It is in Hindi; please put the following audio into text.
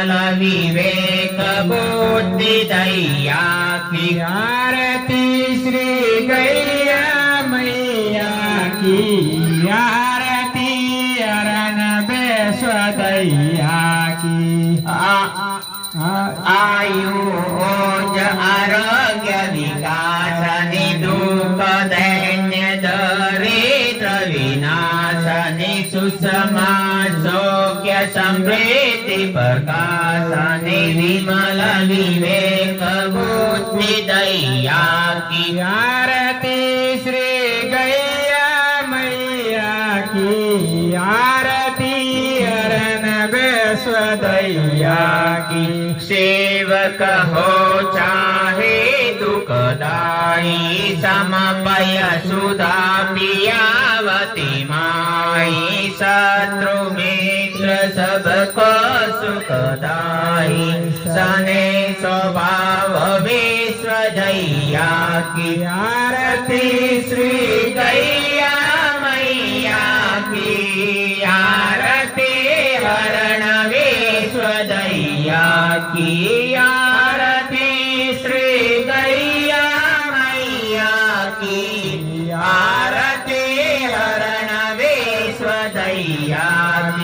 विमल विवेक बुद्धि दैया की। आरती श्री गैया मैया की। आरती अरण बेस्वदैया की। आयु ओज आरोग्य विकास दुख दैन्य दरिद्र विनाशनि सुषमा सौख्य समृद्धि प्रकाशनि विमल विवेक बुद्धि दैया की। आरती श्री गैया मैया की। आरती अरण बेस्वदैया की। सेवक हो चाहे दुखदाई समपय सुधा पियावती माई। शत्रु मित्र सबको सुखदाई सने स्वभाव विश्व दैया की। आरती श्री गैया मैया की। आरती हरण विश्व दैया की।